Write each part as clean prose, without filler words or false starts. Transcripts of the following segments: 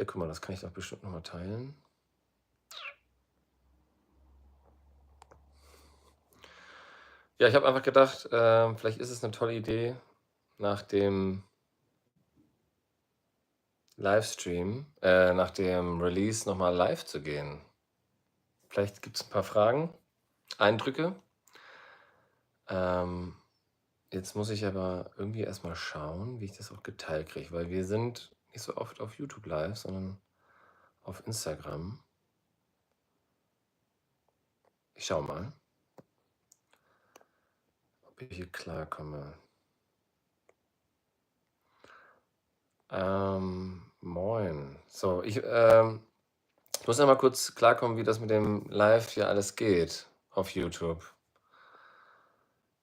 Ja, guck mal, das kann ich doch bestimmt noch mal teilen. Ja, ich habe einfach gedacht, vielleicht ist es eine tolle Idee, nach dem Livestream nach dem Release noch mal live zu gehen. Vielleicht gibt's ein paar Fragen, Eindrücke. Ähm, Jetzt muss ich aber irgendwie erst mal schauen, wie ich das auch geteilt kriege, weil wir sind nicht so oft auf YouTube live, sondern auf Instagram. Ich schaue mal, ob ich hier klarkomme. Moin. So, ich muss einmal kurz klarkommen, wie das mit dem Live hier alles geht auf YouTube.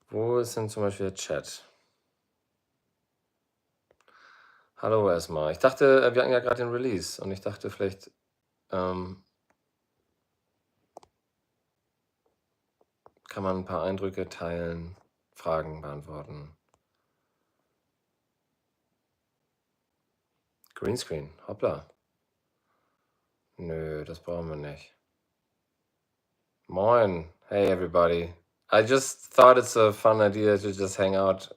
Wo ist denn zum Beispiel der Chat? Hallo erstmal. Ich dachte, wir hatten ja gerade den Release und ich dachte vielleicht, kann man ein paar Eindrücke teilen, Fragen beantworten. Greenscreen, hoppla. Nö, das brauchen wir nicht. Moin. Hey everybody. I just thought it's a fun idea to just hang out.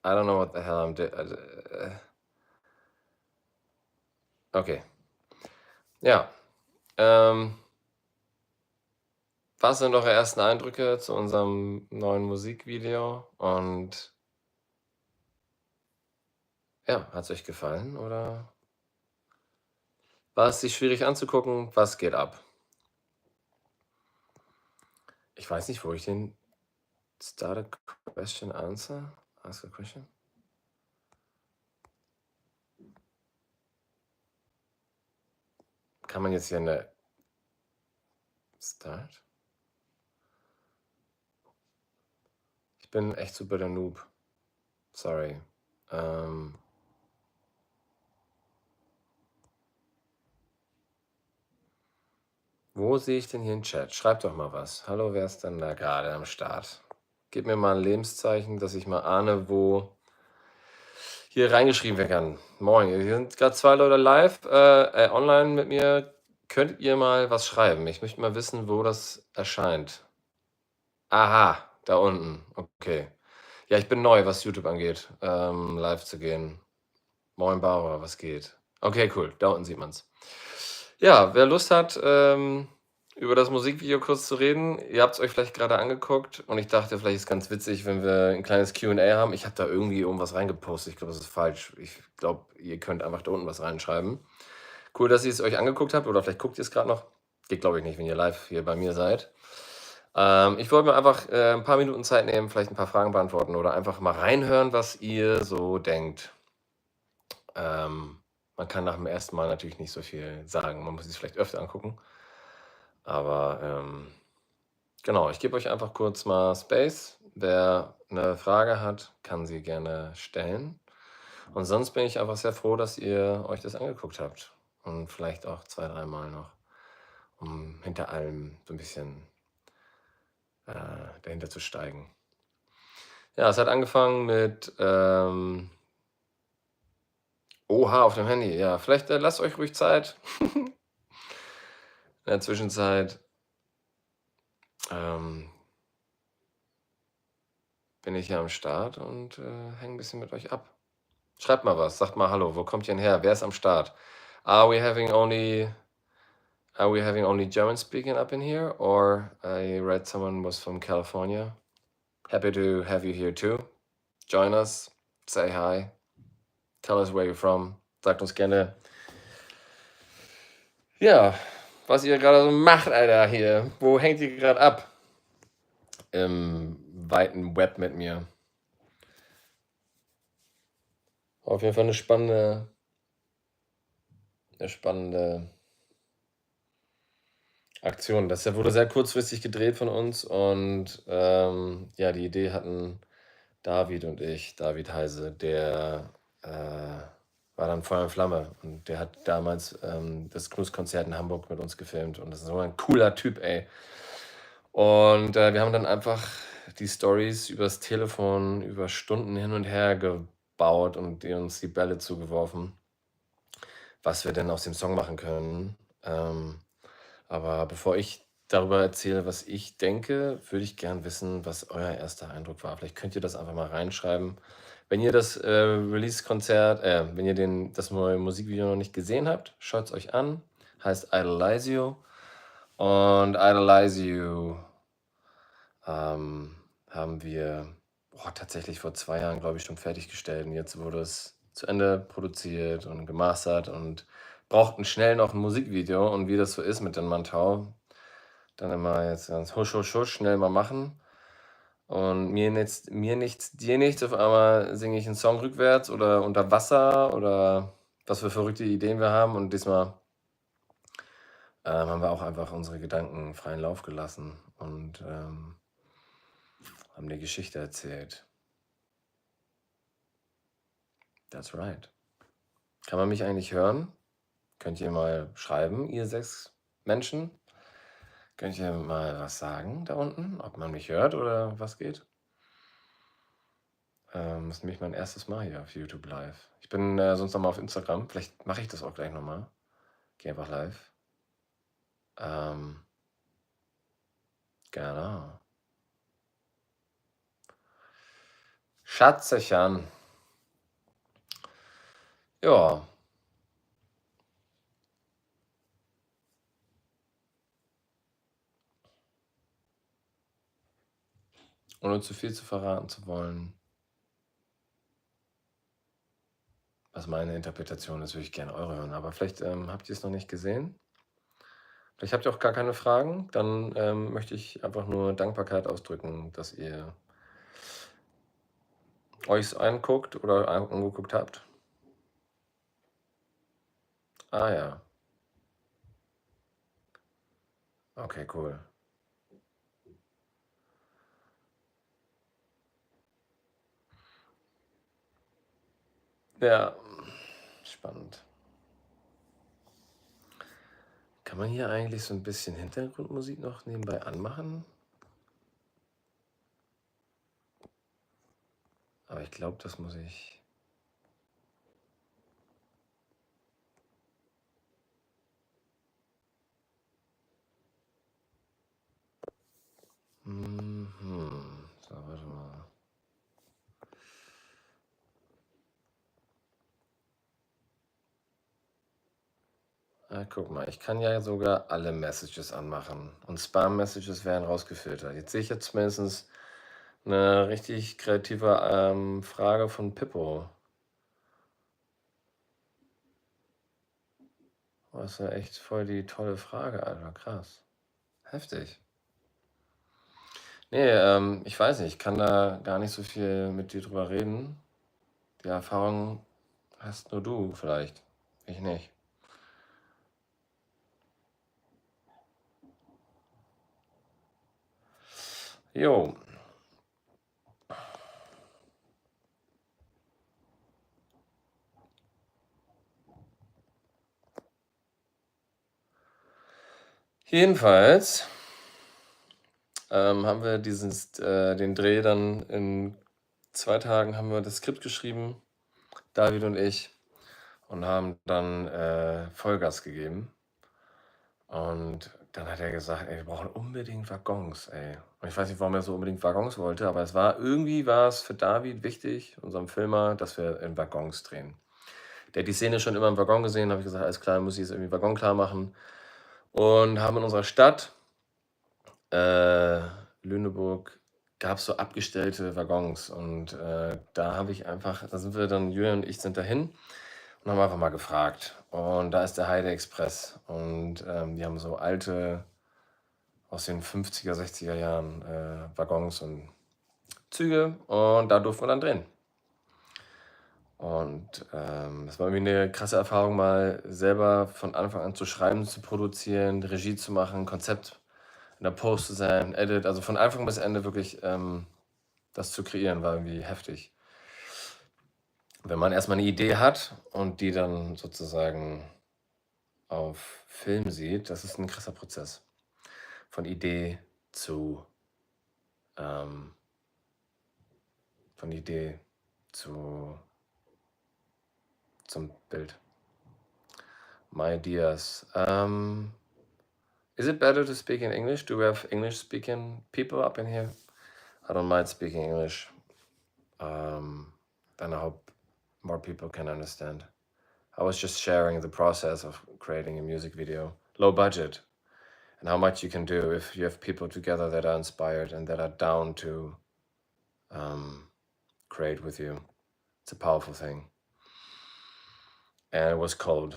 I don't know what the hell I'm doing. Okay. Ja. Was sind eure ersten Eindrücke zu unserem neuen Musikvideo? Und ja, hat's euch gefallen oder war es sich schwierig anzugucken? Was geht ab? Ich weiß nicht, wo ich den Start a question, answer, ask a question. Kann man jetzt hier eine Start? Ich bin echt super der Noob. Sorry. Wo sehe ich denn hier 'n Chat? Schreibt doch mal was. Hallo, wer ist denn da gerade am Start? Gebt mir mal ein Lebenszeichen, dass ich mal ahne, wo hier reingeschrieben werden kann. Moin, hier sind gerade 2 Leute live, online mit mir. Könnt ihr mal was schreiben? Ich möchte mal wissen, wo das erscheint. Aha, da unten. Okay. Ja, ich bin neu, was YouTube angeht, live zu gehen. Moin Barbara, was geht? Okay, cool, da unten sieht man's. Ja, wer Lust hat, über das Musikvideo kurz zu reden, ihr habt's euch vielleicht gerade angeguckt und ich dachte, vielleicht ist ganz witzig, wenn wir ein kleines Q&A haben. Ich habe da irgendwie irgendwas reingepostet. Ich glaube, das ist falsch. Ich glaube, ihr könnt einfach da unten was reinschreiben. Cool, dass ihr es euch angeguckt habt oder vielleicht guckt ihr es gerade noch. Geht, glaube ich, nicht, wenn ihr live hier bei mir seid. Ich wollte mir einfach, 'n paar Minuten Zeit nehmen, vielleicht ein paar Fragen beantworten oder einfach mal reinhören, was ihr so denkt. Man kann nach dem ersten Mal natürlich nicht so viel sagen. Man muss es vielleicht öfter angucken. Aber, genau, ich gebe euch einfach kurz mal Space. Wer eine Frage hat, kann sie gerne stellen. Und sonst bin ich einfach sehr froh, dass ihr euch das angeguckt habt und vielleicht auch 2, dreimal noch, um hinter allem so ein bisschen, dahinter zu steigen. Ja, es hat angefangen mit, oha, auf dem Handy. Ja, vielleicht, lasst euch ruhig Zeit. In der Zwischenzeit, ähm, bin ich hier am Start und, hänge 'n bisschen mit euch ab. Schreibt mal was, sagt mal hallo, wo kommt ihr denn her? Wer ist am Start? Are we having only German speaking up in here, or I read someone was from California? Happy to have you here too. Join us, say hi, tell us where you're from. Sagt uns gerne, ja, was ihr gerade so macht, Alter, hier. Wo hängt ihr gerade ab? Im weiten Web mit mir. Auf jeden Fall eine spannende Aktion. Das wurde sehr kurzfristig gedreht von uns und, ja, die Idee hatten David und ich, David Heise, der, war dann Feuer und Flamme und der hat damals, das Knust-Konzert in Hamburg mit uns gefilmt und das ist so ein cooler Typ, ey. Und, wir haben dann einfach die Stories übers Telefon über Stunden hin und her gebaut und die uns die Bälle zugeworfen. was wir denn aus dem Song machen können. Aber bevor ich darüber erzähle, was ich denke, würde ich gern wissen, was euer erster Eindruck war. Vielleicht könnt ihr das einfach mal reinschreiben. Wenn ihr das Release-Konzert, wenn ihr das neue Musikvideo noch nicht gesehen habt, schaut es euch an. Heißt Idolize You. Und Idolize You haben wir tatsächlich vor 2 Jahren, glaube ich, schon fertiggestellt. Und jetzt wurde es zu Ende produziert und gemastert und brauchten schnell noch ein Musikvideo. Und wie das so ist mit DenManTau, dann immer jetzt ganz husch, husch, husch, schnell mal machen. Und mir nichts, dir nichts. Auf einmal singe ich einen Song rückwärts oder unter Wasser oder was für verrückte Ideen wir haben. Und diesmal haben wir auch einfach unsere Gedanken freien Lauf gelassen und haben die Geschichte erzählt. That's right. Kann man mich eigentlich hören? Könnt ihr mal schreiben, ihr 6 Menschen? Könnt ihr mal was sagen da unten, ob man mich hört oder was geht? Ist nämlich mein erstes Mal hier auf YouTube live. Ich bin sonst noch mal auf Instagram. Vielleicht mache ich das auch gleich noch mal. Gehe einfach live. Genau. Schatzechen. Ja. Ohne zu viel zu verraten zu wollen, was meine Interpretation ist, würde ich gerne eure hören. Aber vielleicht habt ihr es noch nicht gesehen. Vielleicht habt ihr auch gar keine Fragen. Dann möchte ich einfach nur Dankbarkeit ausdrücken, dass ihr euch's anguckt oder angeguckt habt. Ah ja. Okay, cool. Ja, spannend. Kann man hier eigentlich so ein bisschen Hintergrundmusik noch nebenbei anmachen? Aber ich glaube, das muss ich. So, warte mal. Guck mal, ich kann ja sogar alle Messages anmachen und Spam-Messages werden rausgefiltert. Jetzt sehe ich jetzt zumindest eine richtig kreative Frage von Pippo. Oh, das ist ja echt voll die tolle Frage, Alter. Krass. Heftig. Nee, ich weiß nicht, ich kann da gar nicht so viel mit dir drüber reden. Die Erfahrung hast nur du vielleicht, ich nicht. Jo. Jedenfalls haben wir den Dreh dann in 2 Tagen haben wir das Skript geschrieben, David und ich, und haben dann Vollgas gegeben. Und dann hat er gesagt, ey, wir brauchen unbedingt Waggons, ey. Und ich weiß nicht, warum er so unbedingt Waggons wollte, aber irgendwie war es für David wichtig, unserem Filmer, dass wir in Waggons drehen. Der hat die Szene schon immer im Waggon gesehen, habe ich gesagt, alles klar, muss ich jetzt irgendwie Waggon klar machen. Und haben in unserer Stadt, Lüneburg, gab es so abgestellte Waggons. Und da sind wir dann, Julian und ich sind dahin und haben einfach mal gefragt. Und da ist der Heide Express. Und die haben so alte, aus den 50er, 60er Jahren Waggons und Züge. Und da durften wir dann drehen. Und es war irgendwie eine krasse Erfahrung, mal selber von Anfang an zu schreiben, zu produzieren, Regie zu machen, Konzept in der Post zu sein, Edit, also von Anfang bis Ende wirklich das zu kreieren, war irgendwie heftig. Wenn man erstmal eine Idee hat und die dann sozusagen auf Film sieht, das ist ein krasser Prozess. Von Idee zu von Idee zum Bild. my ideas. Is it better to speak in English? Do we have English-speaking people up in here? I don't mind speaking English. Then I hope more people can understand. I was just sharing the process of creating a music video, low budget, and how much you can do if you have people together that are inspired and that are down to create with you. It's a powerful thing. And it was cold.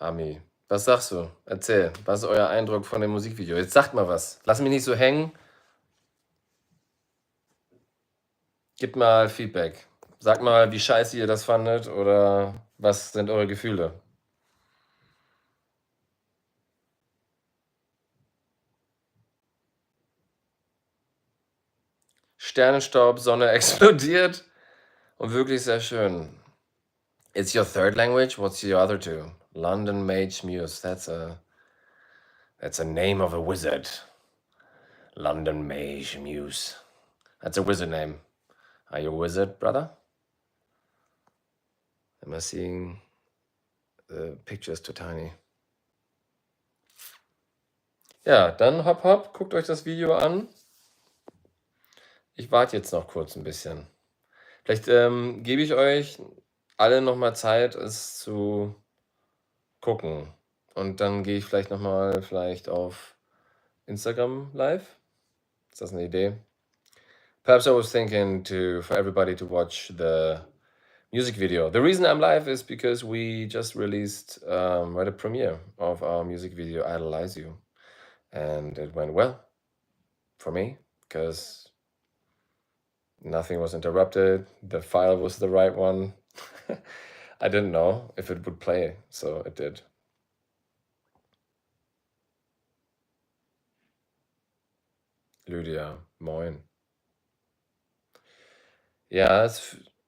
Ami, was sagst du? Erzähl, was ist euer Eindruck von dem Musikvideo? Jetzt sagt mal was. Lass mich nicht so hängen. Gebt mal Feedback. Sagt mal, wie scheiße ihr das fandet oder was sind eure Gefühle? Sternenstaub, Sonne explodiert und wirklich sehr schön. It's your third language? What's your other two? London Mage Muse. That's a name of a wizard. London Mage Muse. That's a wizard name. Are you a wizard, brother? Am I seeing the pictures too tiny? Ja, dann hopp hopp, guckt euch das Video an. Ich warte jetzt noch kurz ein bisschen. Vielleicht gebe ich euch alle nochmal Zeit, es zu gucken. Und dann gehe ich vielleicht nochmal auf Instagram live. Ist das eine Idee? Perhaps I was thinking for everybody to watch the music video. The reason I'm live is because we just released a premiere of our music video, Idolize You. And it went well for me because nothing was interrupted. The file was the right one. I didn't know if it would play, so it did. Lydia, moin. Ja,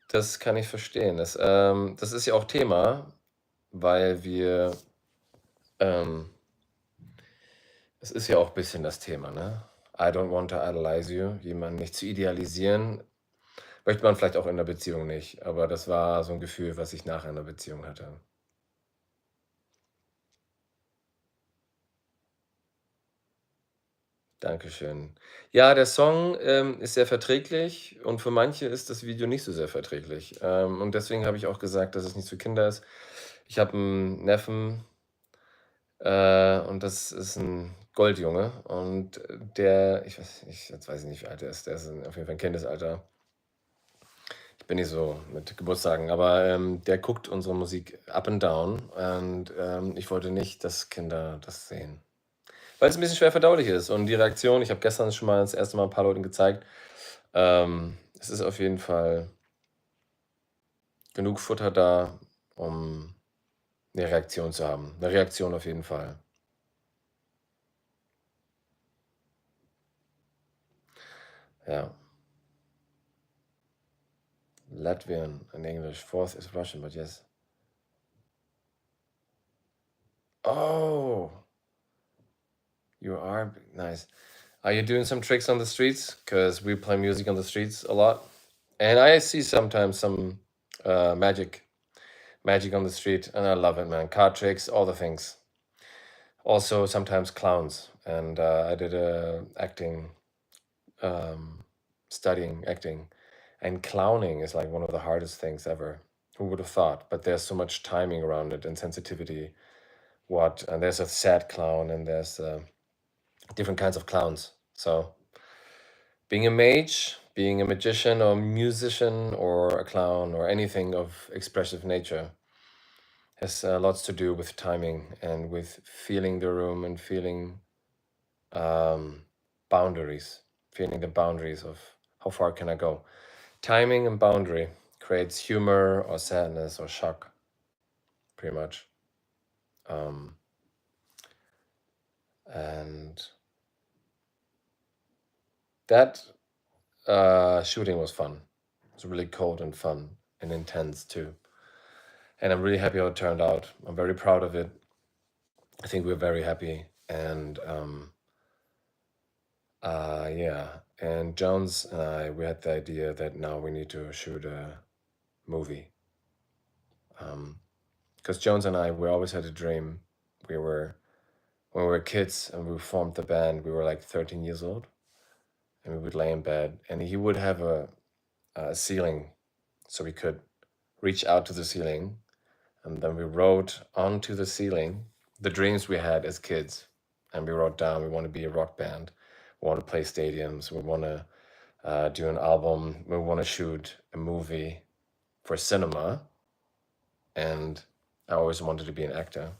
das kann ich verstehen. Das ist ja auch Thema, weil wir, es ist ja auch ein bisschen das Thema, ne? I don't want to idolize you, jemanden nicht zu idealisieren. Möchte man vielleicht auch in der Beziehung nicht, aber das war so ein Gefühl, was ich nach einer Beziehung hatte. Dankeschön. Ja, der Song ist sehr verträglich und für manche ist das Video nicht so sehr verträglich. Und deswegen habe ich auch gesagt, dass es nicht für Kinder ist. Ich habe einen Neffen und das ist ein Goldjunge und jetzt weiß ich nicht, wie alt er ist. Der ist auf jeden Fall ein Kindesalter. Ich bin nicht so mit Geburtstagen, aber der guckt unsere Musik up and down und ich wollte nicht, dass Kinder das sehen. Weil es ein bisschen schwer verdaulich ist. Und die Reaktion, ich habe gestern schon mal das erste Mal ein paar Leuten gezeigt, es ist auf jeden Fall genug Futter da, um eine Reaktion zu haben. Eine Reaktion auf jeden Fall. Ja. Latvian and English. Fourth is Russian, but yes. Oh, you are nice. Are you doing some tricks on the streets? Because we play music on the streets a lot, and I see sometimes some magic on the street, and I love it, man. Card tricks, all the things. Also sometimes clowns, and I did acting, studying acting, and clowning is like one of the hardest things ever. Who would have thought? But there's so much timing around it and sensitivity. And there's a sad clown, and there's different kinds of clowns. So being a mage, being a magician or musician or a clown or anything of expressive nature has lots to do with timing and with feeling the room and feeling boundaries, feeling the boundaries of how far can I go. Timing and boundary creates humor or sadness or shock, pretty much. And that shooting was fun. It was really cold and fun and intense too. And I'm really happy how it turned out. I'm very proud of it. I think we're very happy. And yeah. And Jones and I, we had the idea that now we need to shoot a movie. because Jones and I, we always had a dream. We were when we were kids and we formed the band. We were like 13 years old, and we would lay in bed, and he would have a ceiling, so we could reach out to the ceiling, and then we wrote onto the ceiling the dreams we had as kids, and we wrote down we want to be a rock band, we want to play stadiums, we want to do an album, we want to shoot a movie for cinema, and I always wanted to be an actor.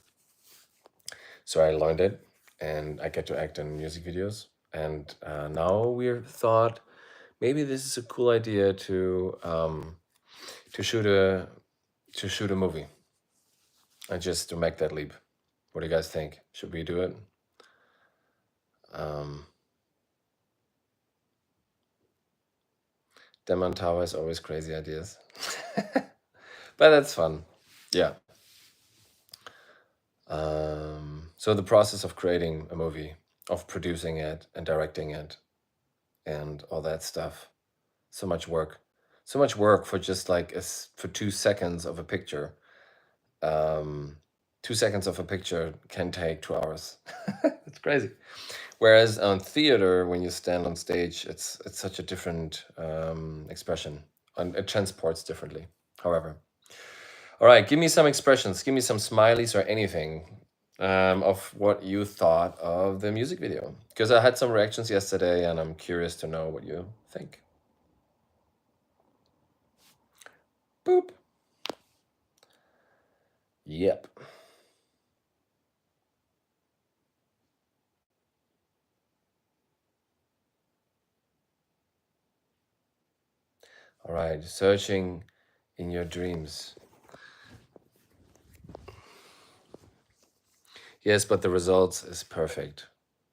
So I learned it, and I get to act in music videos. And now we're thought maybe this is a cool idea to shoot a movie, and just to make that leap. What do you guys think? Should we do it? DenManTau has always crazy ideas, but that's fun. Yeah. So the process of creating a movie, of producing it and directing it, and all that stuff, so much work for just like for 2 seconds of a picture. 2 seconds of a picture can take 2 hours. It's crazy. Whereas on theater, when you stand on stage, it's such a different expression, and it transports differently. However, all right, give me some expressions, give me some smileys or anything of what you thought of the music video, because I had some reactions yesterday, and I'm curious to know what you think. Boop. Yep. All right, searching in your dreams. Yes, but the results is perfect.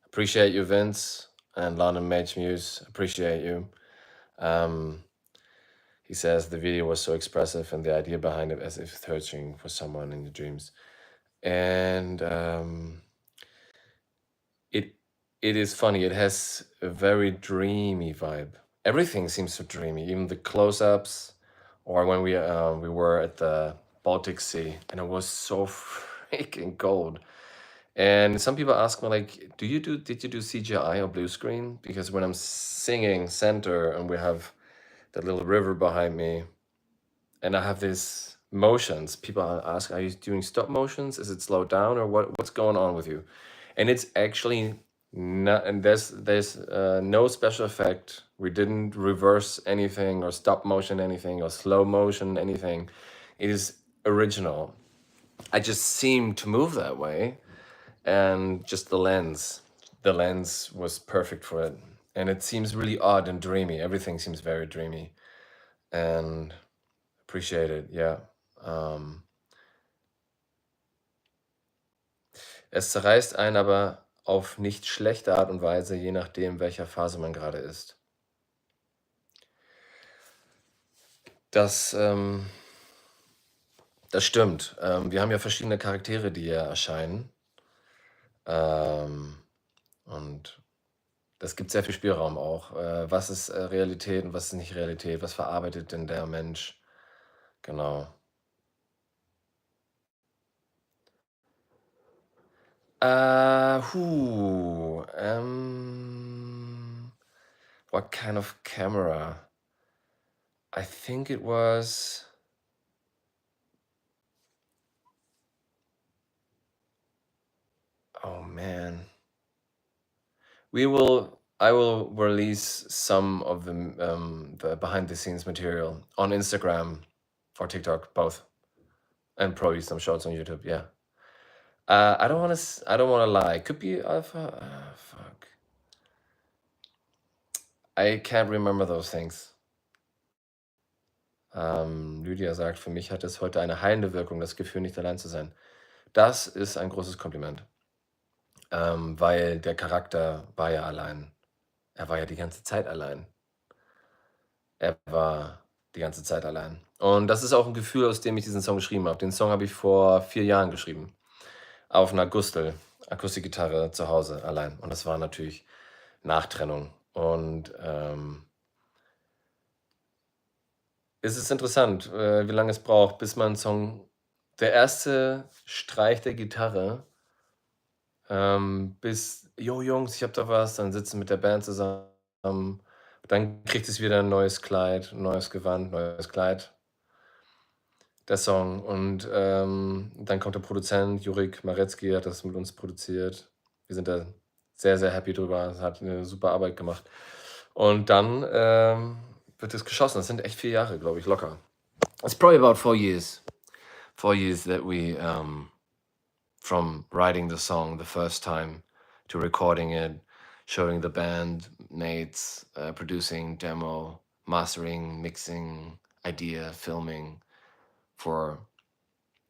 Appreciate you, Vince, and London Mage Muse. Appreciate you. He says the video was so expressive and the idea behind it as if searching for someone in your dreams. And it is funny. It has a very dreamy vibe. Everything seems so dreamy, even the close-ups, or when we were at the Baltic Sea and it was so freaking cold. And some people ask me like, did you do CGI or blue screen? Because when I'm singing center and we have the little river behind me, and I have these motions, people ask, are you doing stop motions? Is it slowed down, or what's going on with you? And it's actually not, and there's no special effect. We didn't reverse anything or stop motion anything or slow motion anything. It is original. I just seem to move that way, and just the lens was perfect for it, and it seems really odd and dreamy. Everything seems very dreamy, and appreciate it. Yeah. Es zerreißt einen aber auf nicht schlechte Art und Weise, je nachdem, welcher Phase man gerade ist. Das stimmt. Wir haben ja verschiedene Charaktere, die hier erscheinen. Und das gibt sehr viel Spielraum auch. Was ist Realität und was ist nicht Realität? Was verarbeitet denn der Mensch? Genau. What kind of camera? I think it was... Oh man. I will release some of the behind the scenes material on Instagram or TikTok, both, and probably some shorts on YouTube. Yeah. I don't want to lie. Could be alpha. Fuck. I can't remember those things. Lydia sagt, für mich hat es heute eine heilende Wirkung, das Gefühl, nicht allein zu sein. Das ist ein großes Kompliment, weil der Charakter war ja allein. Er war ja die ganze Zeit allein. Er war die ganze Zeit allein. Und das ist auch ein Gefühl, aus dem ich diesen Song geschrieben habe. Den Song habe ich vor 4 Jahren geschrieben. Auf einer Akustikgitarre zu Hause allein. Und das war natürlich nach Trennung. Und es ist interessant, wie lange es braucht, bis man einen Song der erste Streich der Gitarre, bis: „Jo, Jungs, ich habe da was“, dann sitzen mit der Band zusammen, dann kriegt es wieder 'n neues Kleid, 'n neues Gewand, neues Kleid, der Song. Und, dann kommt der Produzent Jurik Marecki, hat das mit uns produziert. Wir sind da sehr, sehr happy drüber. Er hat 'ne super Arbeit gemacht. Und dann, wird es geschossen. Das sind echt 4 Jahre, glaube ich, locker. It's probably about 4 years. 4 years that we, from writing the song the first time to recording it, showing the band mates, producing, demo, mastering, mixing, idea, filming for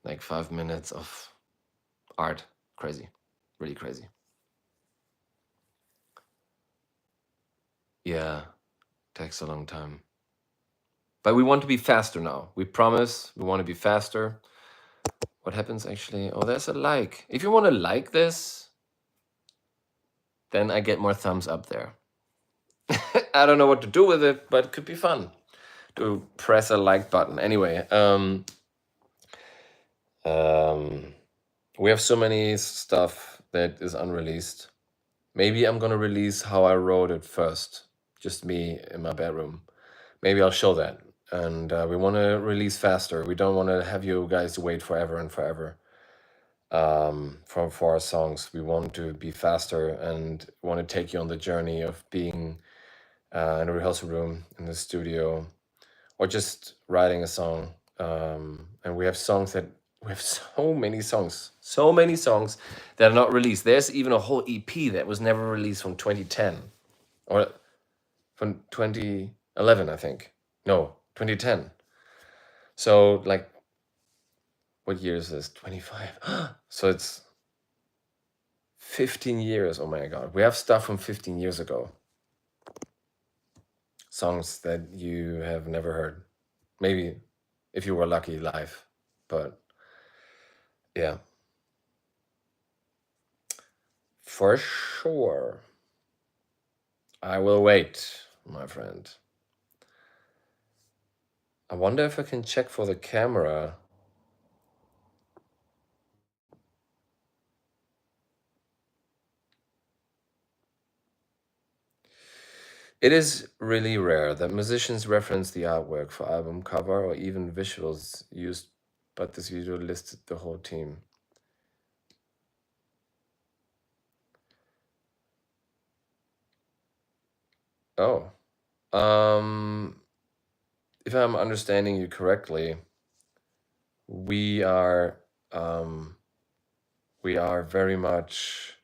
like 5 minutes of art. Crazy. Really crazy. Yeah, takes a long time. But we want to be faster now. We promise we want to be faster. What happens actually? Oh, there's a like. If you want to like this, then I get more thumbs up there. I don't know what to do with it, but it could be fun to press a like button. Anyway, we have so many stuff that is unreleased. Maybe I'm gonna release how I wrote it first, just me in my bedroom. Maybe I'll show that. And we want to release faster. We don't want to have you guys wait forever and forever for our songs. We want to be faster and want to take you on the journey of being in a rehearsal room, in the studio, or just writing a song. And we have so many songs that are not released. There's even a whole EP that was never released from 2010 or from 2011, I think. No, 2010. So like, what year is this? 25. So it's 15 years. Oh my God. We have stuff from 15 years ago. Songs that you have never heard. Maybe if you were lucky live, but yeah. For sure. I will wait, my friend. I wonder if I can check for the camera. It is really rare that musicians reference the artwork for album cover or even visuals used, but this video listed the whole team. Oh. If I'm understanding you correctly, we are very much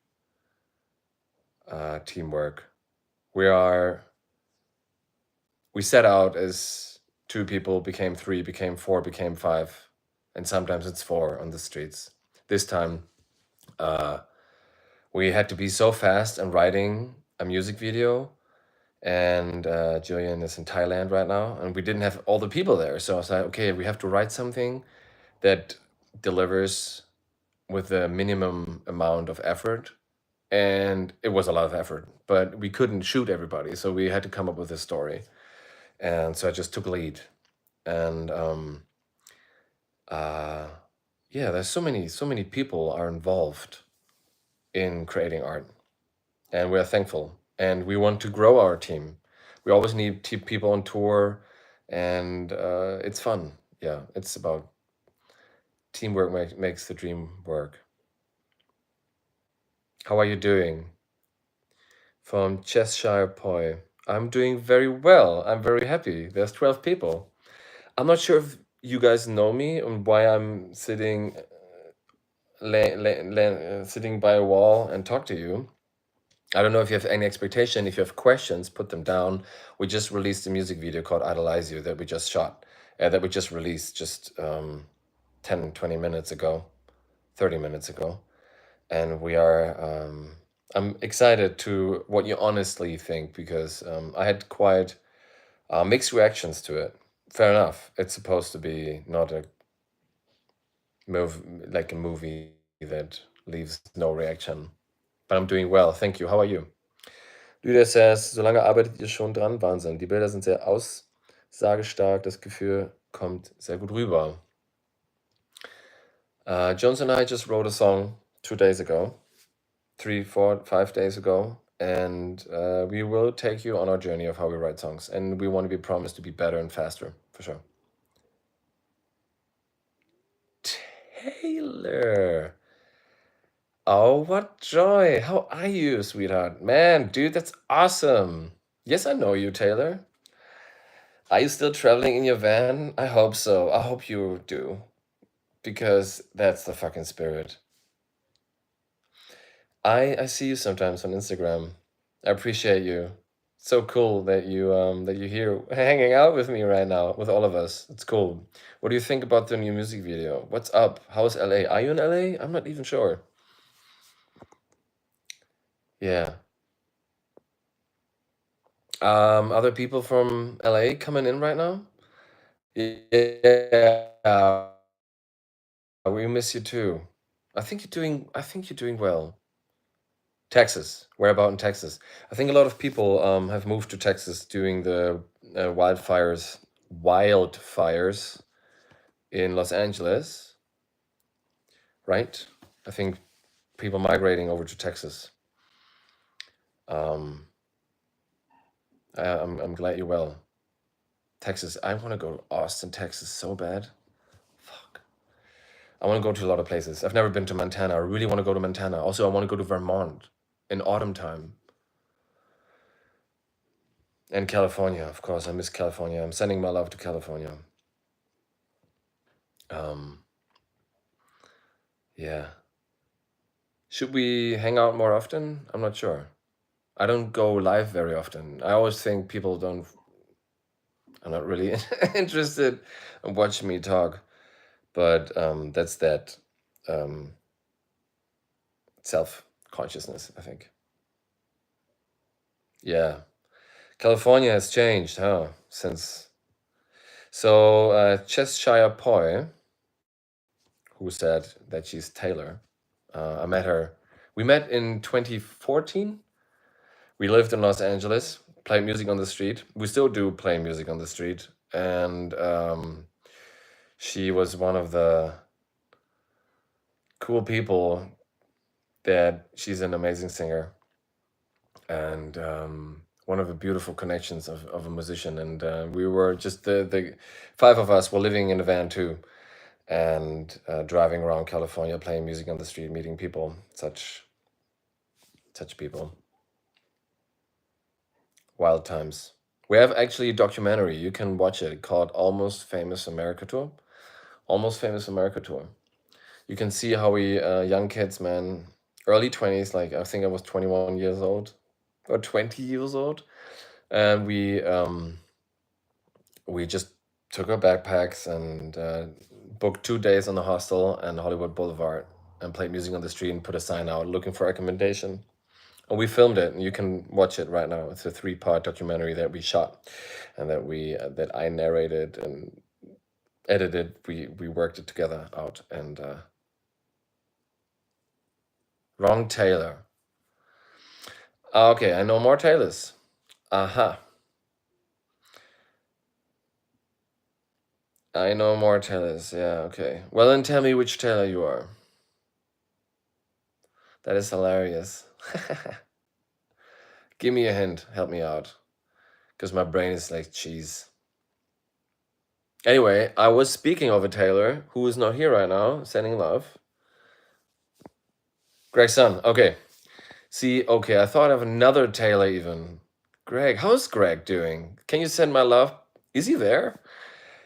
teamwork. We set out as 2 people, became 3, became 4, became 5, and sometimes it's 4 on the streets. This time, we had to be so fast in writing a music video, and Julian is in Thailand right now, and we didn't have all the people there. So I was like, okay, we have to write something that delivers with the minimum amount of effort. And it was a lot of effort, but we couldn't shoot everybody, so we had to come up with a story. And so I just took lead. And yeah, there's so many people are involved in creating art, and we're thankful. And we want to grow our team. We always need people on tour, and it's fun. Yeah, it's about teamwork makes the dream work. How are you doing? From Cheshire Poi. I'm doing very well. I'm very happy. There's 12 people. I'm not sure if you guys know me and why I'm sitting sitting by a wall and talk to you. I don't know if you have any expectation. If you have questions, put them down. We just released a music video called Idolize You that we just shot, that we just released just 10, 20 minutes ago, 30 minutes ago. And we are, I'm excited to what you honestly think, because I had quite mixed reactions to it. Fair enough. It's supposed to be not a like a movie that leaves no reaction. But I'm doing well. Thank you. How are you? Lydia says, so lange arbeitet ihr schon dran? Wahnsinn. Die Bilder sind sehr aussagestark. Das Gefühl kommt sehr gut rüber. Jones and I just wrote a song 2 days ago, 3, 4, 5 days ago, and we will take you on our journey of how we write songs, and we want to be promised to be better and faster, for sure. Taylor. Oh, what joy. How are you, sweetheart? Man, dude, that's awesome. Yes, I know you, Taylor. Are you still traveling in your van? I hope so. I hope you do, because that's the fucking spirit. I see you sometimes on Instagram. I appreciate you. So cool that you're here hanging out with me right now, with all of us. It's cool. What do you think about the new music video? What's up? How's LA? Are you in LA? I'm not even sure. Yeah. Other people from LA coming in right now? Yeah. We miss you too. I think you're doing well. Texas. Where about in Texas? I think a lot of people have moved to Texas during the wildfires in Los Angeles, right? I think people migrating over to Texas. Um, I'm glad you're well. Texas. I want to go to Austin, Texas so bad. Fuck. I want to go to a lot of places. I've never been to Montana. I really want to go to Montana. Also, I want to go to Vermont in autumn time. And California, of course. I miss California. I'm sending my love to California. Yeah. Should we hang out more often? I'm not sure. I don't go live very often. I always think people are not really interested in watching me talk. But that's that self-consciousness, I think. Yeah. California has changed, huh? Since Cheshire Poi, who said that she's Taylor, I met her. We met in 2014. We lived in Los Angeles, played music on the street. We still do play music on the street, and she was one of the cool people. That she's an amazing singer, and one of the beautiful connections of a musician. And we were just the 5 of us were living in a van too, and driving around California, playing music on the street, meeting people, such people. Wild times. We have actually a documentary. You can watch it called Almost Famous America Tour. Almost Famous America Tour. You can see how we young kids, man, early 20s, like I think I was 21 years old or 20 years old, and we just took our backpacks and booked 2 days on the hostel and Hollywood Boulevard and played music on the street and put a sign out looking for recommendation. And we filmed it, and you can watch it right now. It's a 3-part documentary that we shot, and that I narrated and edited. We worked it together out. And wrong Taylor. Okay, I know more Taylors. Aha. I know more Taylors. Yeah, okay. Well, then tell me which Taylor you are. That is hilarious. Give me a hint. Help me out. Because my brain is like cheese. Anyway, I was speaking of a Taylor who is not here right now, sending love. Greg's son. Okay. See, okay, I thought of another Taylor even. Greg, how's Greg doing? Can you send my love? Is he there?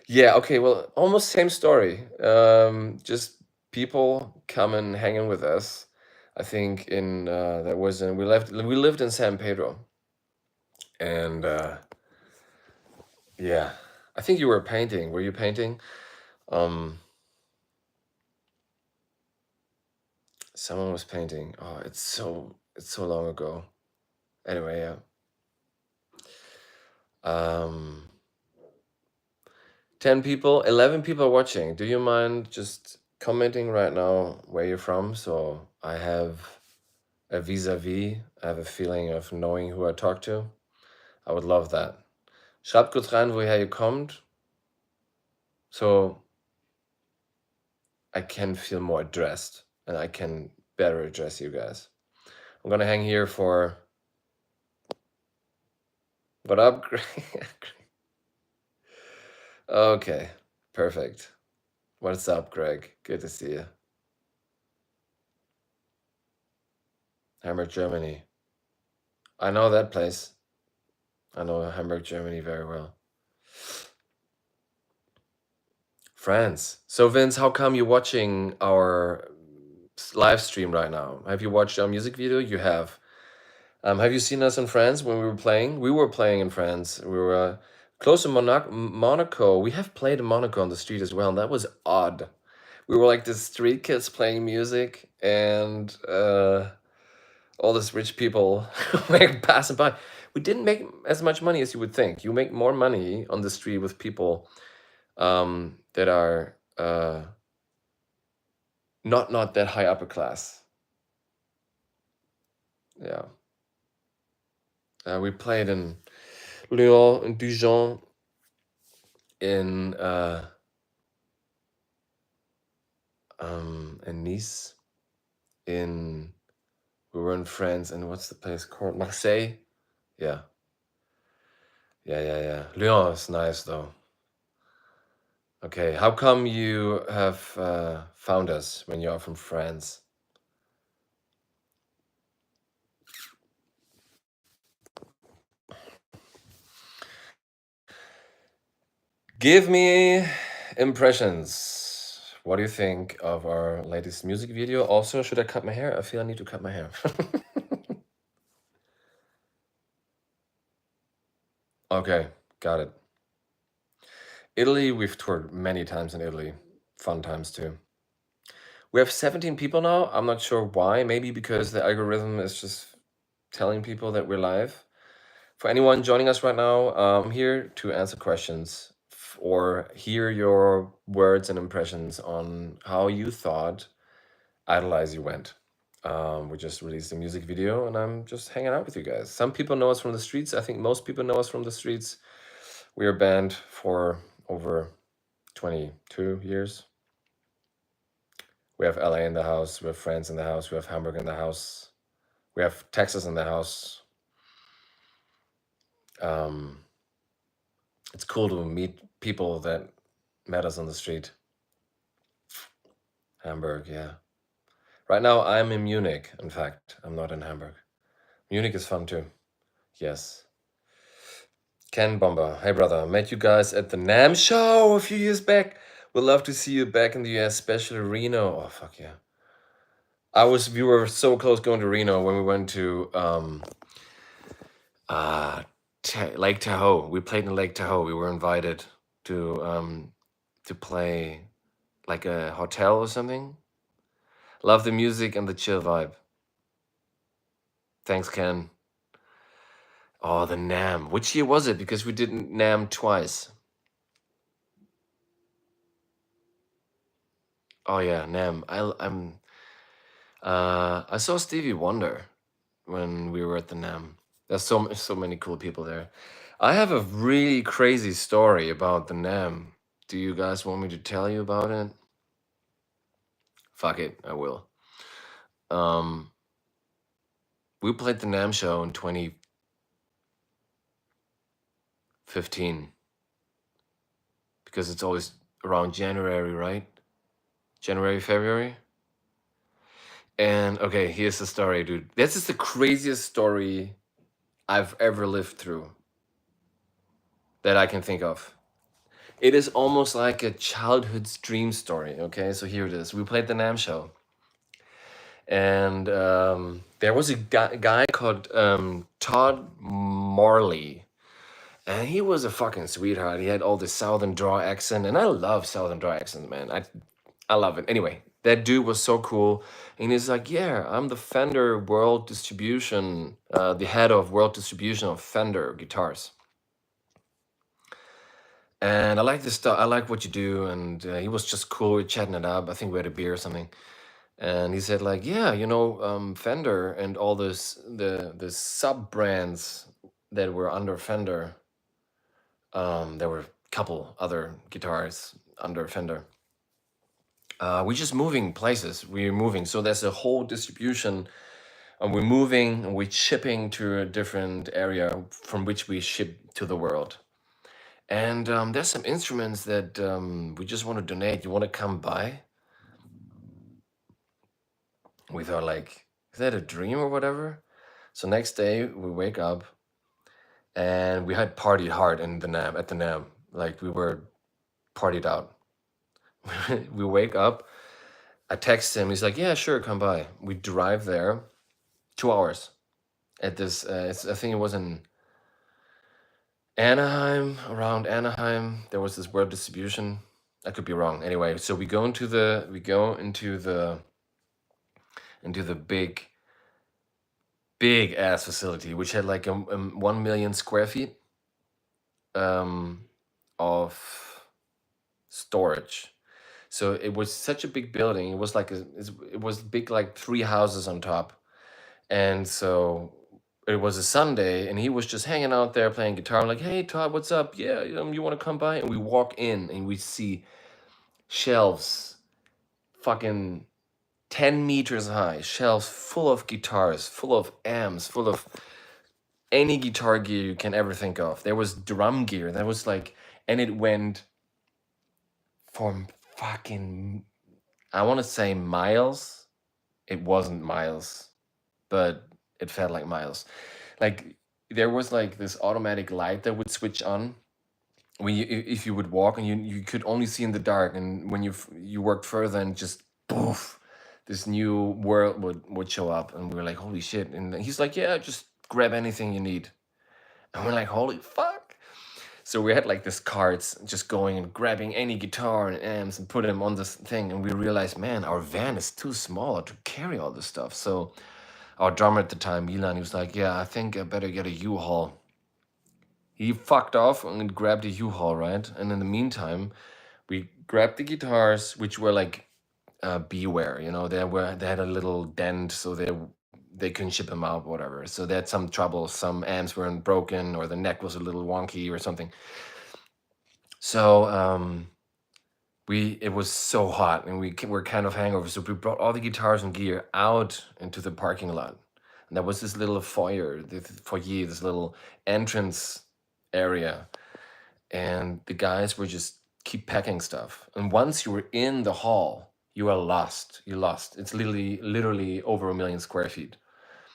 Yeah, okay, well, almost same story. Just people coming, hanging with us. I think we lived in San Pedro. And yeah, I think you were painting. Were you painting? Someone was painting. Oh, it's so long ago. Anyway, yeah. 10 people, 11 people are watching. Do you mind just commenting right now where you're from? So I have a vis-a-vis. I have a feeling of knowing who I talk to. I would love that. Schreibt kurz rein, woher ihr kommt. So I can feel more addressed and I can better address you guys. I'm gonna hang here for what up? Okay, perfect. What's up, Greg? Good to see you. Hamburg, Germany. I know that place. I know Hamburg, Germany very well. France. So Vince, how come you're watching our live stream right now? Have you watched our music video? You have. Have you seen us in France when we were playing? We were playing in France. We were close to Monaco. We have played in Monaco on the street as well, and that was odd. We were like the street kids playing music, and all these rich people were passing by. We didn't make as much money as you would think. You make more money on the street with people that are not that high upper class. Yeah. We played in Lyon, in Dijon, in Nice, we were in France, and what's the place called? Marseille? Yeah. Lyon is nice though. Okay, how come you have found us when you are from France? Give me impressions. What do you think of our latest music video? Also, should I cut my hair? I feel I need to cut my hair. Okay, got it. Italy, we've toured many times in Italy. Fun times too. We have 17 people now. I'm not sure why. Maybe because the algorithm is just telling people that we're live. For anyone joining us right now, I'm here to answer questions or hear your words and impressions on how you thought Idolize You went. We just released a music video and I'm just hanging out with you guys. Some people know us from the streets. I think most people know us from the streets. We're a band for over 22 years. We have LA in the house. We have France in the house. We have Hamburg in the house. We have Texas in the house. It's cool to meet people that met us on the street. Hamburg, yeah. Right now, I'm in Munich. In fact, I'm not in Hamburg. Munich is fun too. Yes. Ken Bomber. Hey, brother. Met you guys at the NAMM show a few years back. Would love to see you back in the US, especially Reno. Oh, fuck yeah. We were so close going to Reno when we went to Lake Tahoe. We played in Lake Tahoe. We were invited to play like a hotel or something. Love the music and the chill vibe. Thanks, Ken. Oh, the NAMM. Which year was it? Because we did NAMM twice. Oh yeah, NAMM. I saw Stevie Wonder when we were at the NAMM. There's so many cool people there. I have a really crazy story about the NAMM. Do you guys want me to tell you about it? Fuck it, I will. We played the NAMM show in 2015 because it's always around January, right? January, February. And okay, here's the story, dude. This is the craziest story I've ever lived through that I can think of. It is almost like a childhood dream story. Okay, so here it is. We played the NAMM show, and there was a guy called Todd Morley, and he was a fucking sweetheart. He had all this Southern draw accent, and I love Southern draw accent, man. I love it. Anyway, that dude was so cool, and he's like, "Yeah, I'm the Fender World Distribution, the head of World Distribution of Fender guitars." And I like this stuff. I like what you do. And he was just cool. We were chatting it up. I think we had a beer or something. And he said, like, yeah, Fender and all the sub brands that were under Fender. There were a couple other guitars under Fender. we're just moving places. We're moving. So there's a whole distribution, and we're moving and we're shipping to a different area from which we ship to the world. And there's some instruments that we just want to donate. You want to come by? We thought, like, is that a dream or whatever? So next day we wake up and we had partied hard in the NAM at the NAM. Like we were partied out. We wake up. I text him. He's like, "Yeah, sure, come by." We drive there, 2 hours at this. I think it was in Anaheim, around Anaheim. There was this world distribution. I could be wrong. Anyway, so we go into the big ass facility, which had like 1 million square feet of storage. So it was such a big building. It was like it was big, like 3 houses on top. And so it was a Sunday, and he was just hanging out there playing guitar. I'm like, "Hey Todd, what's up? Yeah, you want to come by?" And we walk in, and we see shelves, fucking 10 meters high, shelves full of guitars, full of amps, full of any guitar gear you can ever think of. There was drum gear. That was like, and it went from fucking, I want to say miles. It wasn't miles, but it felt like miles. Like there was like this automatic light that would switch on when if you would walk, and you could only see in the dark, and when you worked further, and just poof, this new world would show up, and we were like, holy shit. And he's like, "Yeah, just grab anything you need." And we're like, holy fuck. So we had like this carts, just going and grabbing any guitar and amps and put them on this thing, and we realized, man, our van is too small to carry all this stuff. So our drummer at the time, Milan, he was like, "Yeah, I think I better get a U-Haul." He fucked off and grabbed a U-Haul, right? And in the meantime, we grabbed the guitars, which were like beware, they had a little dent, so they couldn't ship them out, whatever. So they had some trouble. Some amps weren't broken, or the neck was a little wonky or something. So it was so hot, and we were kind of hangover. So we brought all the guitars and gear out into the parking lot. And there was this little foyer, this little entrance area. And the guys were just keep packing stuff. And once you were in the hall, you are lost. You're lost. It's literally over 1 million square feet.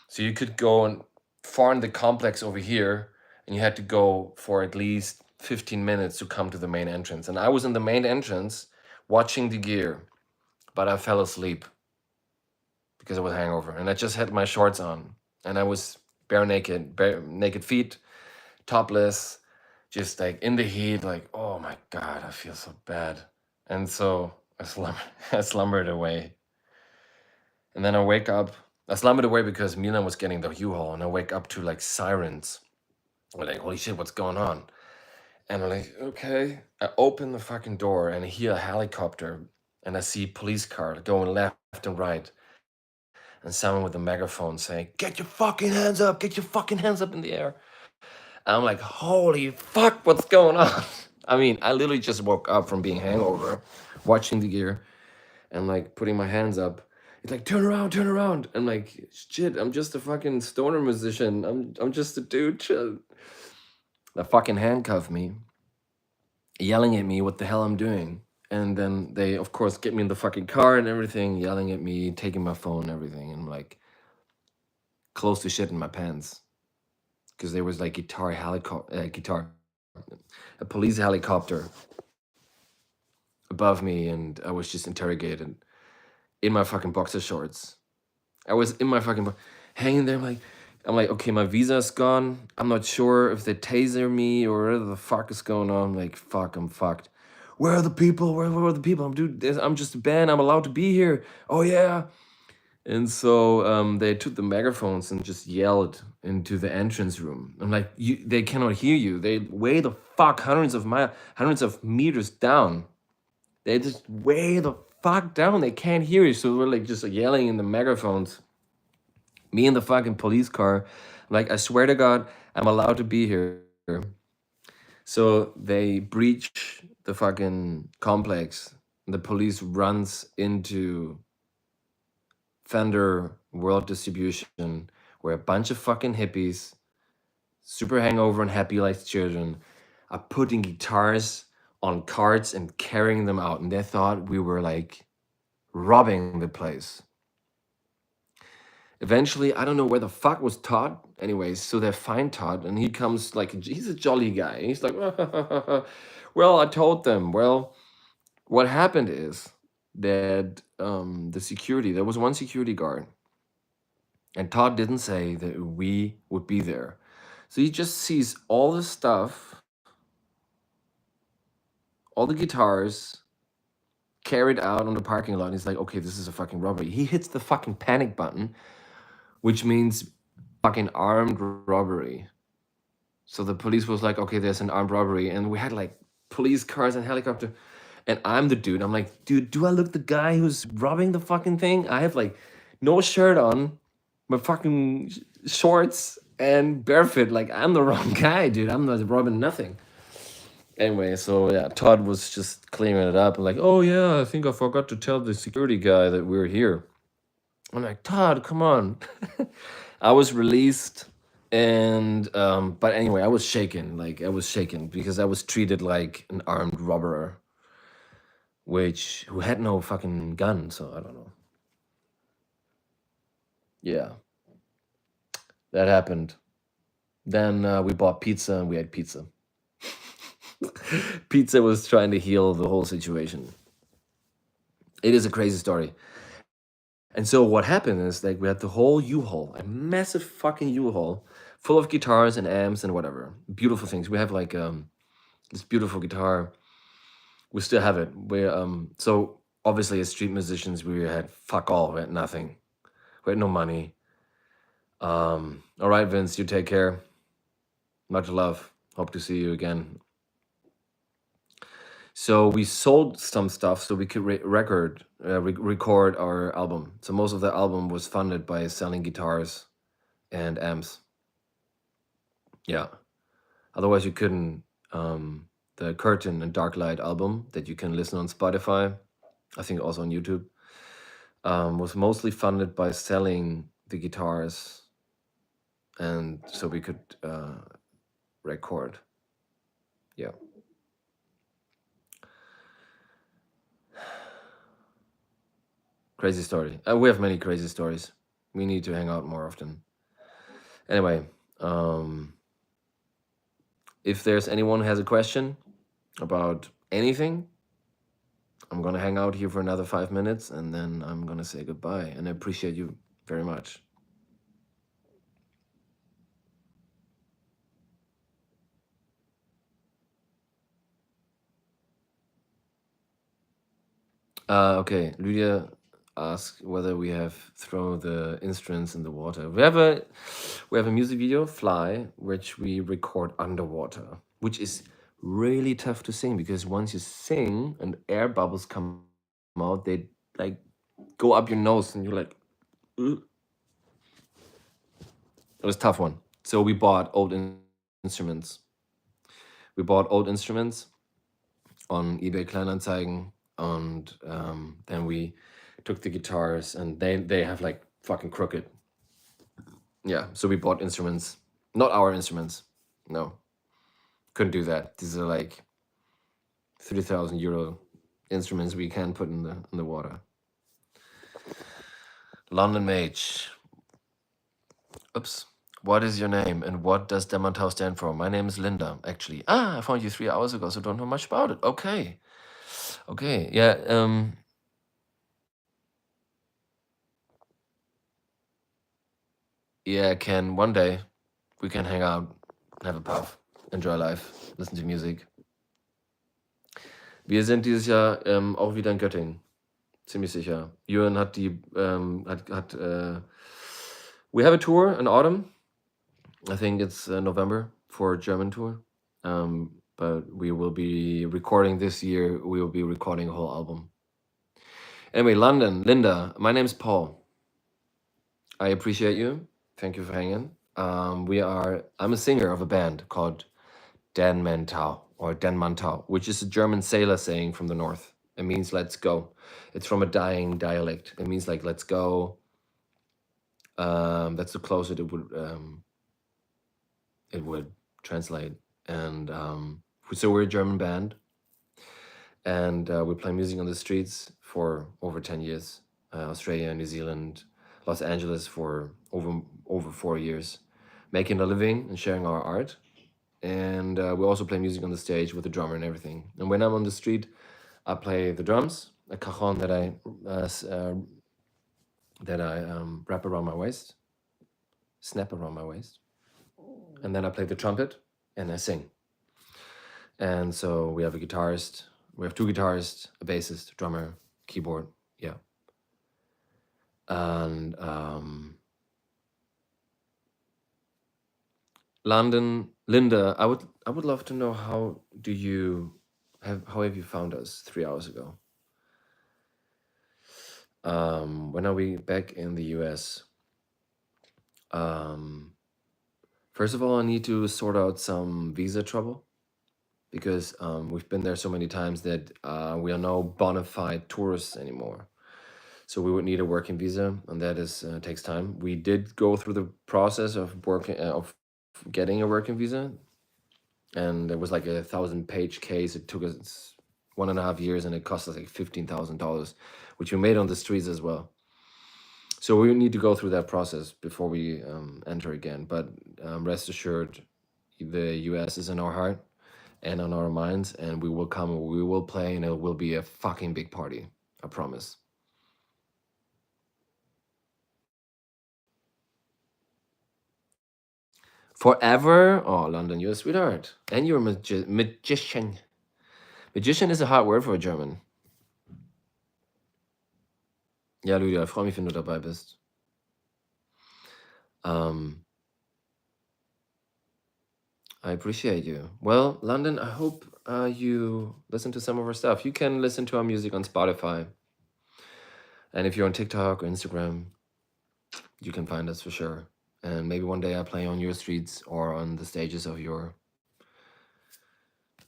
So you could go and farm the complex over here, and you had to go for at least 15 minutes to come to the main entrance. And I was in the main entrance watching the gear, but I fell asleep because I was hangover, and I just had my shorts on, and I was bare naked feet, topless, just like in the heat, like, oh my God, I feel so bad. And so I slumbered away. And then I wake up. I slumbered away because Milan was getting the U-Haul, and I wake up to like sirens. We're like, holy shit, what's going on? And I'm like, okay. I open the fucking door, and I hear a helicopter, and I see police car going left and right, and someone with a megaphone saying, "Get your fucking hands up, get your fucking hands up in the air." And I'm like, holy fuck, what's going on? I mean, I literally just woke up from being hangover, watching the gear, and like putting my hands up. It's like, turn around, turn around. I'm like, shit, I'm just a fucking stoner musician. I'm just a dude. Chill. They fucking handcuff me, yelling at me what the hell I'm doing. And then they, of course, get me in the fucking car and everything, yelling at me, taking my phone and everything. And I'm like, close to shit in my pants. Because there was like a police helicopter above me, and I was just interrogated in my fucking boxer shorts. I was in my fucking hanging there. I'm like, okay, my visa's gone. I'm not sure if they taser me or whatever the fuck is going on. I'm like, fuck, I'm fucked. Where are the people? Where are the people? I'm just a band. I'm allowed to be here. Oh yeah. And so they took the megaphones and just yelled into the entrance room. I'm like, they cannot hear you. They way the fuck hundreds of meters down. They just way the fuck down. They can't hear you. So we're like just yelling in the megaphones. Me in the fucking police car. I'm like, I swear to God, I'm allowed to be here. So they breach the fucking complex. The police runs into Fender World Distribution, where a bunch of fucking hippies, super hangover and happy like children, are putting guitars on carts and carrying them out. And they thought we were like robbing the place. Eventually, I don't know where the fuck was Todd. Anyways, so they find Todd, and he comes like, he's a jolly guy. He's like, well, I told them. Well, what happened is that the security, there was one security guard, and Todd didn't say that we would be there. So he just sees all the stuff, all the guitars carried out on the parking lot. And he's like, okay, this is a fucking robbery. He hits the fucking panic button, which means fucking armed robbery. So the police was like, okay, there's an armed robbery. And we had like police cars and helicopter. And I'm the dude. I'm like, dude, do I look the guy who's robbing the fucking thing? I have like no shirt on, my fucking shorts and barefoot. Like, I'm the wrong guy, dude. I'm not robbing nothing. Anyway, so yeah, Todd was just cleaning it up and like, oh yeah, I think I forgot to tell the security guy that we're here. I'm like, Todd, come on. I was released, and but anyway, I was shaken. Like, I was shaken because I was treated like an armed robber, who had no fucking gun. So I don't know. Yeah, that happened. Then we bought pizza and we had pizza. Pizza was trying to heal the whole situation. It is a crazy story. And so what happened is like we had the whole U-Haul, a massive fucking U-Haul, full of guitars and amps and whatever. Beautiful things. We have like this beautiful guitar. We still have it. We so obviously as street musicians we had fuck all. We had nothing. We had no money. All right, Vince, you take care. Much love. Hope to see you again. So we sold some stuff so we could record our album. So most of the album was funded by selling guitars and amps. Yeah. Otherwise you couldn't. The Curtain and Dark Light album that you can listen on Spotify, I think also on YouTube, was mostly funded by selling the guitars, and so we could record. Yeah. Crazy story. We have many crazy stories. We need to hang out more often. Anyway, if there's anyone who has a question about anything, I'm gonna hang out here for another 5 minutes and then I'm gonna say goodbye. And I appreciate you very much. Okay, Lydia asked whether we have thrown the instruments in the water. We have a music video, Fly, which we record underwater, which is really tough to sing because once you sing and air bubbles come out, they like go up your nose and you're like, "Ugh." It was a tough one. So we bought old instruments. We bought old instruments on eBay Kleinanzeigen, and then we took the guitars, and they have like fucking crooked. Yeah, so we bought instruments, not our instruments. No, couldn't do that. These are like 3,000 euro instruments we can't put in the water. London Mage. Oops. What is your name and what does DenManTau stand for? My name is Linda, actually. I found you 3 hours ago, so don't know much about it. Okay. Okay, yeah. Yeah, Ken, one day we can hang out, have a puff, enjoy life, listen to music. Wir sind dieses Jahr auch wieder in Göttingen. Ziemlich sicher. Jürgen hat we have a tour in autumn. I think it's November for a German tour. But we will be recording this year. We will be recording a whole album. Anyway, London, Linda, my name's Paul. I appreciate you. Thank you for hanging. I'm a singer of a band called DenManTau, or DenManTau, which is a German sailor saying from the north. It means let's go. It's from a dying dialect. It means like let's go. That's the closest it would translate. And so we're a German band, and we play music on the streets for over 10 years. Australia, New Zealand, Los Angeles for over 4 years, making a living and sharing our art. And we also play music on the stage with the drummer and everything. And when I'm on the street, I play the drums, a cajon that I wrap around my waist, snap around my waist, and then I play the trumpet and I sing. And so we have a guitarist, we have two guitarists, a bassist, drummer, keyboard, yeah. And London, Linda, I would love to know how have you found us 3 hours ago? When are we back in the US? First of all, I need to sort out some visa trouble because we've been there so many times that we are no bona fide tourists anymore. So we would need a working visa, and that is takes time. We did go through the process of getting a working visa, and it was like a 1,000-page case. It took us 1.5 years, and it cost us like $15,000, which we made on the streets as well. So we need to go through that process before we enter again. But rest assured, the US is in our heart and on our minds, and we will come, we will play, and it will be a fucking big party. I promise. Forever? Oh, London, you're a sweetheart. And you're a magician. Magician is a hard word for a German. Ja, Lydia, ich freue mich, wenn du dabei bist. I appreciate you. Well, London, I hope you listen to some of our stuff. You can listen to our music on Spotify. And if you're on TikTok or Instagram, you can find us for sure. And maybe one day I play on your streets or on the stages of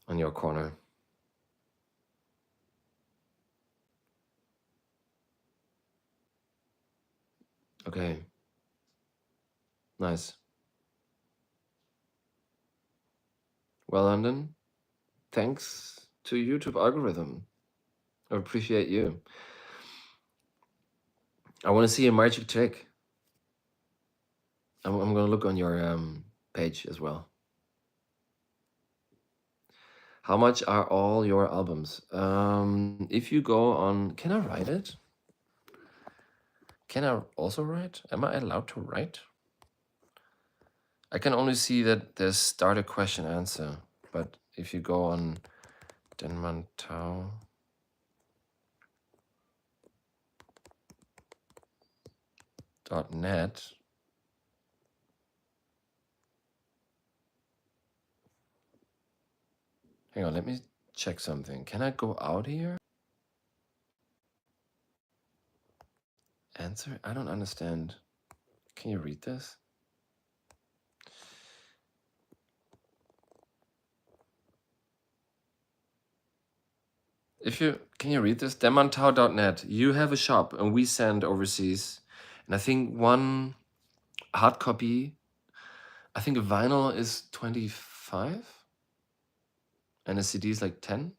on your corner. Okay. Nice. Well, London, thanks to YouTube algorithm. I appreciate you. I want to see a magic trick. I'm going to look on your page as well. How much are all your albums? If you go on, can I write it? Can I also write? Am I allowed to write? I can only see that there's start a question answer, but if you go on DenManTau, .net. Hang on, let me check something. Can I go out here? Answer? I don't understand. Can you read this? Can you read this? DenManTau.net. You have a shop and we send overseas. And I think one hard copy, I think a vinyl is 25 and a CD is like 10.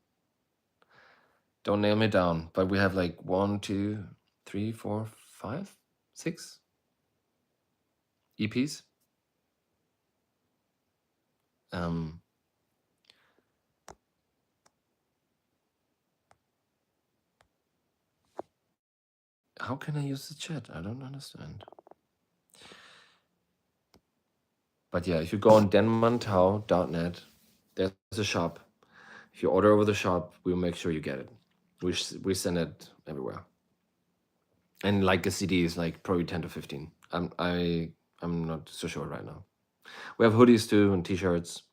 Don't nail me down, but we have like 1, 2, 3, 4, 5, 6 EPs. How can I use the chat? I don't understand. But yeah, if you go on DenManTau.net, there's a shop. If you order over the shop, we'll make sure you get it. We send it everywhere. And like a CD is like probably 10 to 15. I'm not so sure right now. We have hoodies too and t-shirts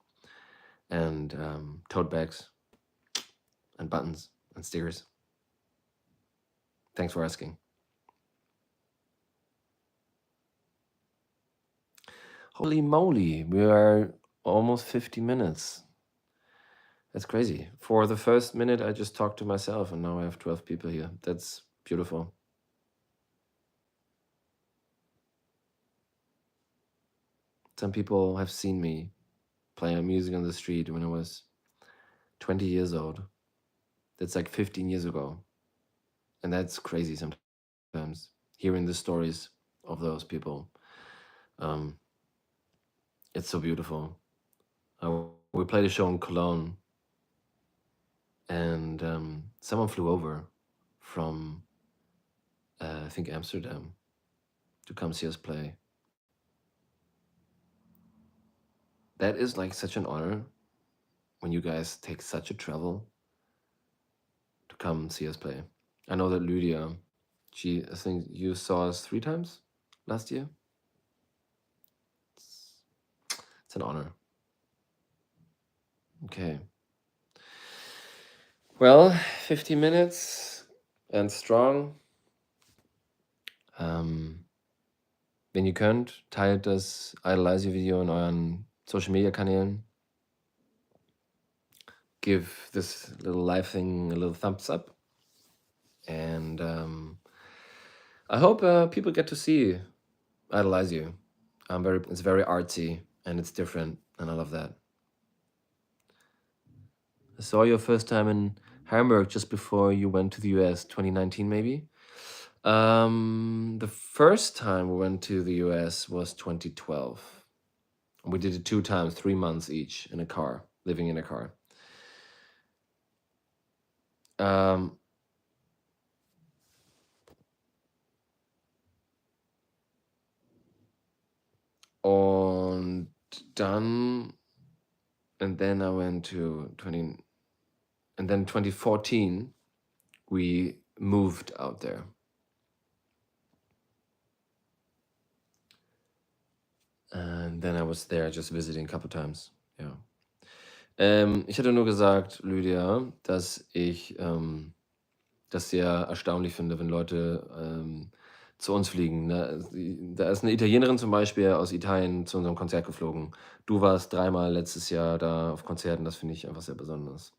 and tote bags and buttons and stickers. Thanks for asking. Holy moly, we are almost 50 minutes. That's crazy. For the first minute, I just talked to myself, and now I have 12 people here. That's beautiful. Some people have seen me playing music on the street when I was 20 years old. That's like 15 years ago. And that's crazy sometimes, hearing the stories of those people. It's so beautiful. We played a show in Cologne, and someone flew over from, I think, Amsterdam to come see us play. That is like such an honor when you guys take such a travel to come see us play. I know that Lydia, I think you saw us 3 times last year. It's an honor. Okay. Well, 50 minutes and strong. Wenn ihr könnt, teilt das Idolize-Video in euren Social-Media-Kanälen. Give this little live thing a little thumbs up. And I hope people get to see Idolize You. It's very artsy and it's different, and I love that. I saw your first time in Hamburg just before you went to the US, 2019 maybe. The first time we went to the US was 2012. We did it 2 times, 3 months each in a car, living in a car. Und dann, and then I went to 2014, we moved out there. And then I was there just visiting a couple times. Ja. Ich hatte nur gesagt, Lydia, dass ich das sehr erstaunlich finde, wenn Leute zu uns fliegen. Ne? Da ist eine Italienerin zum Beispiel aus Italien zu unserem Konzert geflogen. Du warst 3-mal letztes Jahr da auf Konzerten, das finde ich einfach sehr besonders.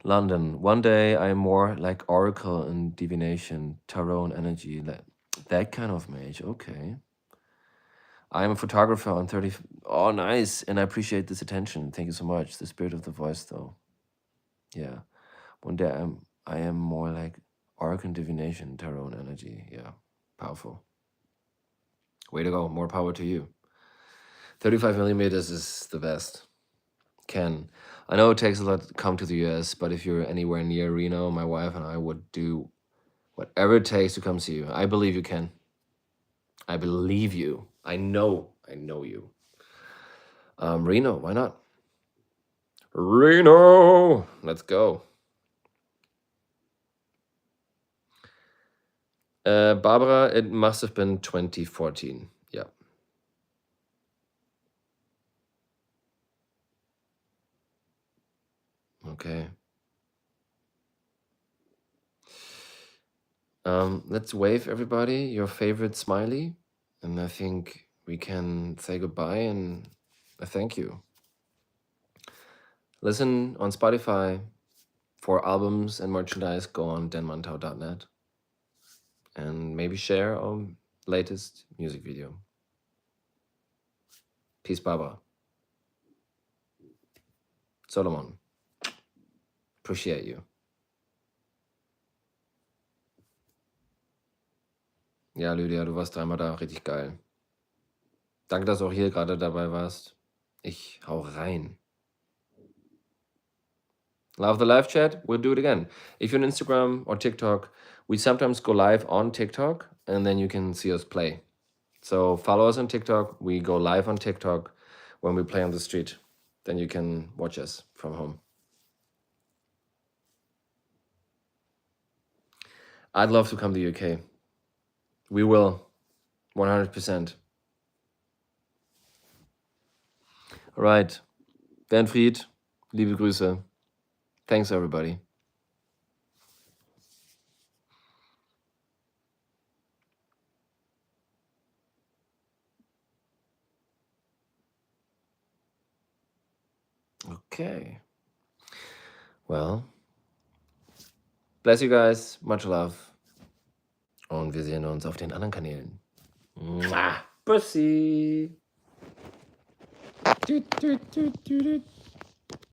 London. One day I'm more like oracle and divination, tarot and energy. That kind of mage. Okay. I'm a photographer on 30. Oh, nice. And I appreciate this attention. Thank you so much. The spirit of the voice, though. Yeah. One day I am more like oracle and divination, tarot and energy. Yeah. Powerful. Way to go. More power to you. 35 millimeters is the best. Ken. I know it takes a lot to come to the US, but if you're anywhere near Reno, my wife and I would do whatever it takes to come see you. I believe you can. I believe you. I know you. Reno, why not? Reno, let's go. Barbara, it must have been 2014. Yeah. Okay. Let's wave everybody your favorite smiley, and I think we can say goodbye and a thank you. Listen on Spotify. For albums and merchandise, go on DenManTau.net and maybe share our latest music video. Peace, Barbara. Solomon, appreciate you. Ja, Lydia, du warst 3-mal da, richtig geil. Danke, dass du auch hier gerade dabei warst. Ich hau rein. Love the live chat? We'll do it again. If you're on Instagram or TikTok, we sometimes go live on TikTok and then you can see us play. So follow us on TikTok. We go live on TikTok when we play on the street. Then you can watch us from home. I'd love to come to the UK. We will. 100%. All right. Bernfried, liebe Grüße. Thanks, everybody. Okay. Okay. Well, bless you guys, much love. Und wir sehen uns auf den anderen Kanälen. Mua. Pussy.